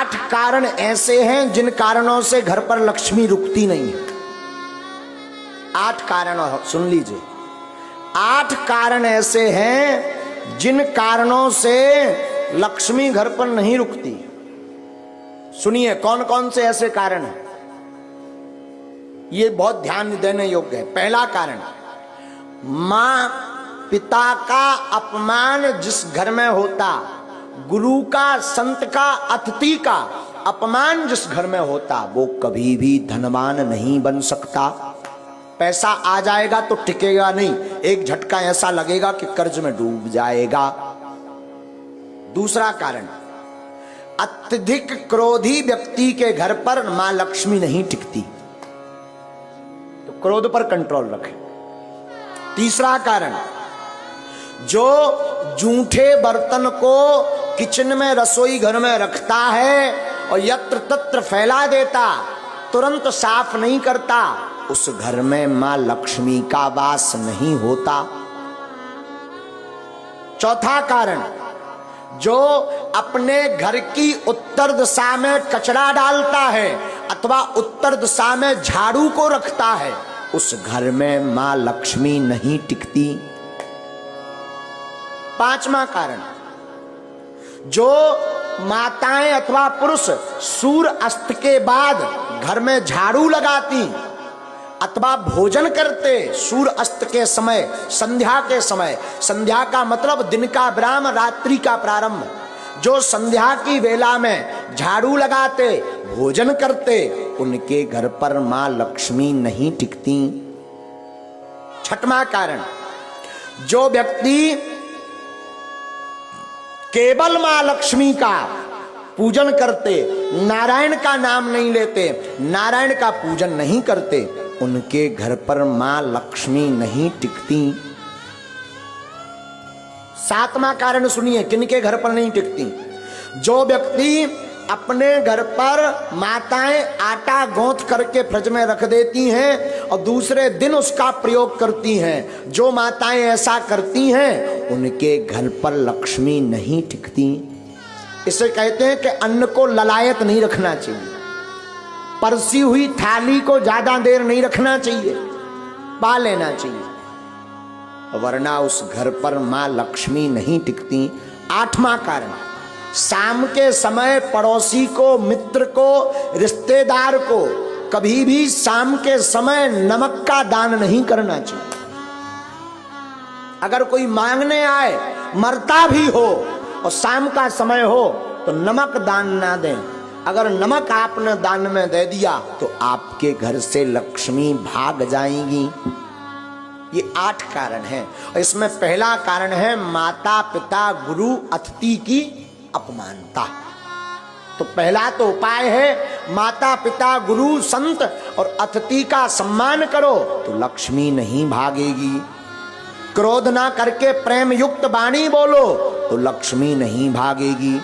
8 कारण ऐसे हैं जिन कारणों से घर पर लक्ष्मी रुकती नहीं है। 8 कारण सुन लीजिए, 8 कारण ऐसे हैं जिन कारणों से लक्ष्मी घर पर नहीं रुकती। सुनिए कौन कौन से ऐसे कारण हैं, ये बहुत ध्यान देने योग्य है। पहला कारण, मां पिता का अपमान जिस घर में होता, गुरु का, संत का, अतिथि का अपमान जिस घर में होता, वो कभी भी धनवान नहीं बन सकता। पैसा आ जाएगा तो टिकेगा नहीं, एक झटका ऐसा लगेगा कि कर्ज में डूब जाएगा। दूसरा कारण, अत्यधिक क्रोधी व्यक्ति के घर पर मां लक्ष्मी नहीं टिकती, तो क्रोध पर कंट्रोल रखें। तीसरा कारण, जो जूठे बर्तन को किचन में, रसोई घर में रखता है और यत्र तत्र फैला देता, तुरंत साफ नहीं करता, उस घर में मां लक्ष्मी का वास नहीं होता। चौथा कारण, जो अपने घर की उत्तर दिशा में कचरा डालता है अथवा उत्तर दिशा में झाड़ू को रखता है, उस घर में मां लक्ष्मी नहीं टिकती। पांचवा कारण, जो माताएं अथवा पुरुष सूर्य अस्त के बाद घर में झाड़ू लगाती अथवा भोजन करते सूर्य अस्त के समय, संध्या के समय, संध्या का मतलब दिन का विराम, रात्रि का प्रारंभ, जो संध्या की वेला में झाड़ू लगाते, भोजन करते, उनके घर पर मां लक्ष्मी नहीं टिकती। छठवां कारण, जो व्यक्ति केवल मां लक्ष्मी का पूजन करते, नारायण का नाम नहीं लेते, नारायण का पूजन नहीं करते, उनके घर पर मां लक्ष्मी नहीं टिकती। सातवां कारण सुनिए, किनके घर पर नहीं टिकती, जो व्यक्ति अपने घर पर माताएं आटा गूंथ करके फ्रिज में रख देती हैं और दूसरे दिन उसका प्रयोग करती हैं, जो माताएं ऐसा करती हैं उनके घर पर लक्ष्मी नहीं टिकती। इसे कहते हैं कि अन्न को ललायत नहीं रखना चाहिए, परसी हुई थाली को ज्यादा देर नहीं रखना चाहिए, पा लेना चाहिए, वरना उस घर पर मां लक्ष्मी नहीं टिकती। आठवां कारण, शाम के समय पड़ोसी को, मित्र को, रिश्तेदार को कभी भी शाम के समय नमक का दान नहीं करना चाहिए। अगर कोई मांगने आए, मरता भी हो और शाम का समय हो, तो नमक दान ना दें। अगर नमक आपने दान में दे दिया तो आपके घर से लक्ष्मी भाग जाएंगी। ये 8 कारण हैं और इसमें पहला कारण है माता पिता गुरु अतिथि की अपमानता। तो पहला तो उपाय है माता पिता गुरु संत और अतिथि का सम्मान करो तो लक्ष्मी नहीं भागेगी। क्रोध ना करके प्रेम युक्त वाणी बोलो तो लक्ष्मी नहीं भागेगी।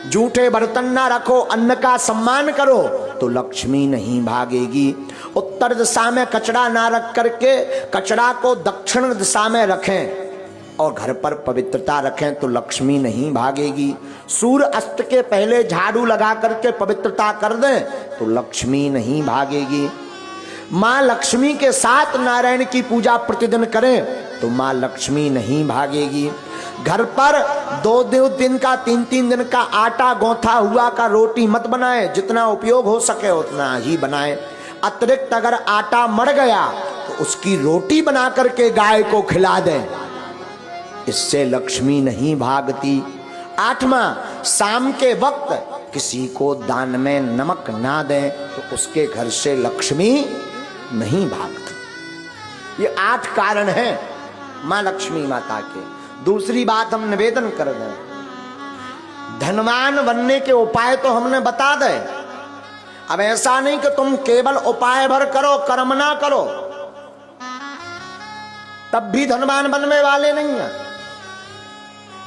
जूठे बर्तन ना रखो, अन्न का सम्मान करो तो लक्ष्मी नहीं भागेगी। उत्तर दिशा में कचरा ना रख करके कचरा को दक्षिण दिशा में रखें और घर पर पवित्रता रखें तो लक्ष्मी नहीं भागेगी। सूर्य अस्त के पहले झाड़ू लगा करके पवित्रता कर दें तो लक्ष्मी नहीं भागेगी। मां लक्ष्मी के साथ नारायण की पूजा प्रतिदिन करें तो मां लक्ष्मी नहीं भागेगी। घर पर 2 दिन का 3 दिन का आटा गौथा हुआ का रोटी मत बनाएं, जितना उपयोग हो सके उतना ही बनाएं। अतिरिक्त अगर आटा मर गया तो उसकी रोटी बना करके गाय को खिला दें, इससे लक्ष्मी नहीं भागती। 8वां, शाम के वक्त किसी को दान में नमक ना दें तो उसके घर से लक्ष्मी नहीं भागती। ये 8 कारण हैं मां लक्ष्मी माता के। दूसरी बात हम निवेदन कर दें, धनवान बनने के उपाय तो हमने बता दे। अब ऐसा नहीं कि तुम केवल उपाय भर करो, कर्म ना करो, तब भी धनवान बनने वाले नहीं है।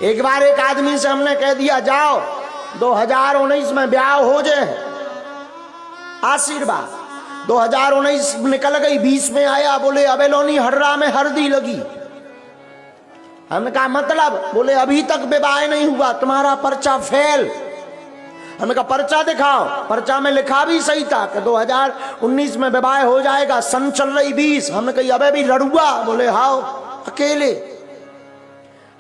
एक बार एक आदमी से हमने कह दिया जाओ 2019 में ब्याह हो जाए, आशीर्वाद। 2019 निकल गई, 20 में आया, बोले अबेलोनी हर्रा में हल्दी लगी। हमने कहा मतलब, बोले अभी तक विवाह नहीं हुआ, तुम्हारा पर्चा फेल। हमने कहा पर्चा दिखाओ। पर्चा में लिखा भी सही था कि 2019 में विवाह हो जाएगा, सन चल रही 20। हमने कहा अबे भी लड़ुआ, बोले हाओ अकेले।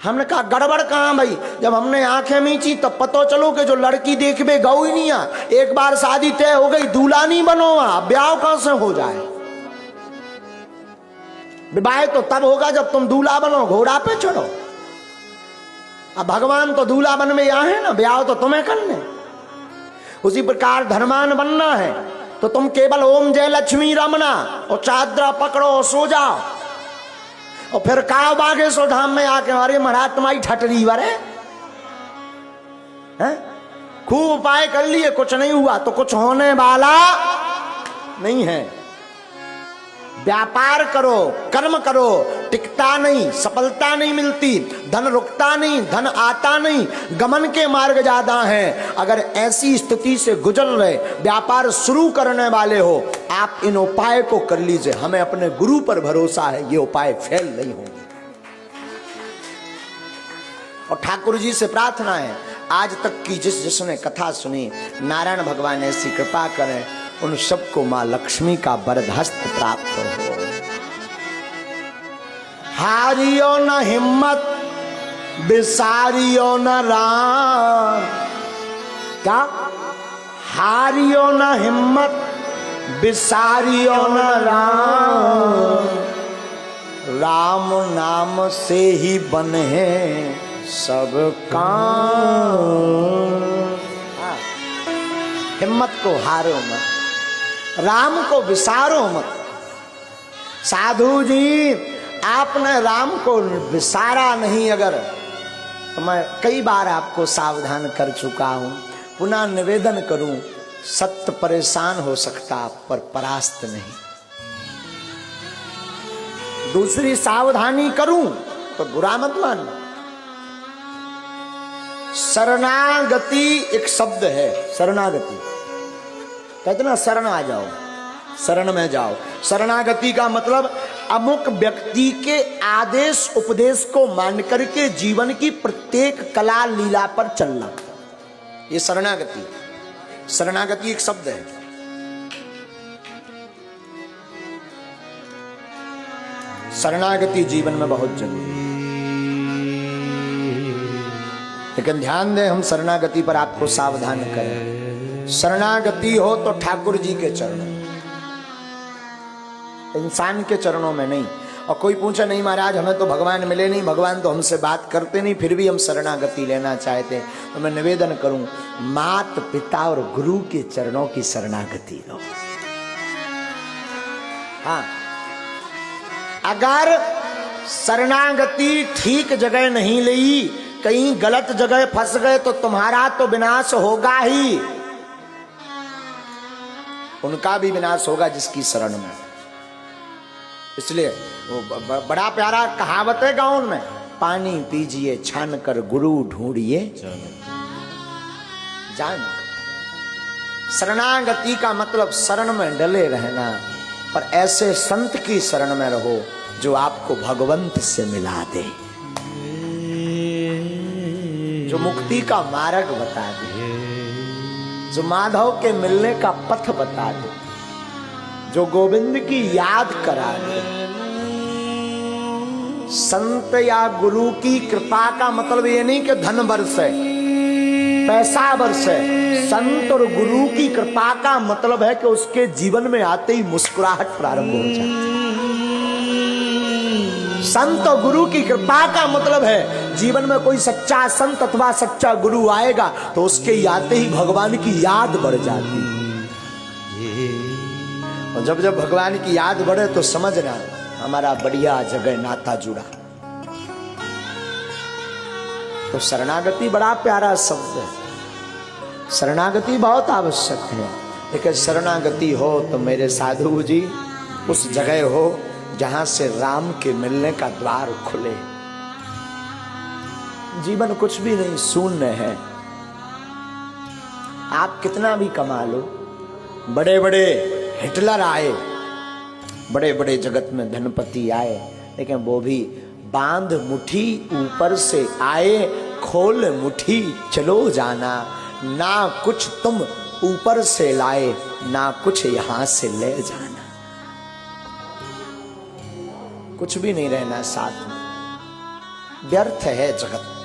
हमने कहा गड़बड़ कहाँ भाई। जब हमने आंखें मीची तब पता चलो कि जो लड़की देखबे गौ ही नहीं आ। एक बार शादी तय हो गई, दूल्हा नहीं बनो, ब्याह कहां से हो जाए। विवाह तो तब होगा जब तुम दूल्हा बनो, घोड़ा पे चढ़ो। अब भगवान तो दूल्हा बन में यहाँ है ना, ब्याह तो तुम्हें करने। उसी प्रकार धर्मान बनना है तो तुम केवल ओम जय लक्ष्मी रमना और चादरा पकड़ो और सो जाओ। और फिर काव बागेश्वर धाम में आके हमारे महाराज तुम्हारी ठटरी वरे हैं। खूब उपाय कर लिए, कुछ नहीं हुआ तो कुछ होने वाला नहीं है। व्यापार करो, कर्म करो, टिकता नहीं, सफलता नहीं मिलती, धन रुकता नहीं, धन आता नहीं, गमन के मार्ग ज्यादा हैं। अगर ऐसी स्थिति से गुजर रहे, व्यापार शुरू करने वाले हो, आप इन उपाय को कर लीजिए। हमें अपने गुरु पर भरोसा है, ये उपाय फेल नहीं होंगे। और ठाकुर जी से प्रार्थना है, आज तक की जिसने कथा सुनी, नारायण भगवान ऐसी कृपा करें उन सबको मां लक्ष्मी का वरदहस्त प्राप्त हो। हारियो न हिम्मत, बिसारियो न राम। क्या? हारियो न हिम्मत, बिसारियो न राम। राम नाम से ही बने सब काम। हिम्मत को हारो मत, राम को विसारो मत। साधु जी आपने राम को विसारा नहीं अगर, तो मैं कई बार आपको सावधान कर चुका हूं, पुनः निवेदन करूं, सत्य परेशान हो सकता पर परास्त नहीं। दूसरी सावधानी करूं तो बुरा मत मानना। शरणागति एक शब्द है, शरणागति कहते ना, शरण आ जाओ, शरण में जाओ। शरणागति का मतलब अमुक व्यक्ति के आदेश उपदेश को मान करके जीवन की प्रत्येक कला लीला पर चलना, ये शरणागति। शरणागति एक शब्द है। शरणागति जीवन में बहुत जरूरी है। लेकिन ध्यान दें, हम शरणागति पर आपको सावधान करें। शरणागति हो तो ठाकुर जी के चरणों, इंसान के चरणों में नहीं। और कोई पूछे नहीं महाराज हमें तो भगवान मिले नहीं, भगवान तो हमसे बात करते नहीं, फिर भी हम शरणागति लेना चाहते हैं, तो मैं निवेदन करूं, मात पिता और गुरु के चरणों की शरणागति लो। हाँ, अगर शरणागति ठीक जगह नहीं ली, कहीं गलत जगह फंस गए तो तुम्हारा तो विनाश होगा ही, उनका भी विनाश होगा जिसकी शरण में। इसलिए वो बड़ा प्यारा कहावत है गाँव में, पानी पीजिए छान कर गुरु ढूंढिए जान। शरणागति का मतलब शरण में डले रहना, पर ऐसे संत की शरण में रहो जो आपको भगवंत से मिला दे, जो मुक्ति का मार्ग बता दे, जो माधव के मिलने का पथ बता दे, जो गोविंद की याद करा दे। संत या गुरु की कृपा का मतलब ये नहीं कि धन बरसे, पैसा बरसे। संत और गुरु की कृपा का मतलब है कि उसके जीवन में आते ही मुस्कुराहट प्रारंभ हो जाए। संत और गुरु की कृपा का मतलब है जीवन में कोई सच्चा संत अथवा सच्चा गुरु आएगा तो उसके आते ही भगवान की याद बढ़ जाती। और जब जब भगवान की याद बढ़े तो समझना हमारा बढ़िया जगह नाता जुड़ा। तो शरणागति बड़ा प्यारा शब्द है, शरणागति बहुत आवश्यक है। लेकिन शरणागति हो तो मेरे साधु जी उस जगह हो जहां से राम के मिलने का द्वार खुले। जीवन कुछ भी नहीं, शून्य है। आप कितना भी कमा लो, बड़े बड़े हिटलर आए, बड़े बड़े जगत में धनपति आए, लेकिन वो भी बांध मुट्ठी ऊपर से आए, खोल मुट्ठी चलो जाना। ना कुछ तुम ऊपर से लाए, ना कुछ यहां से ले जाना। कुछ भी नहीं रहना साथ में, व्यर्थ है जगत।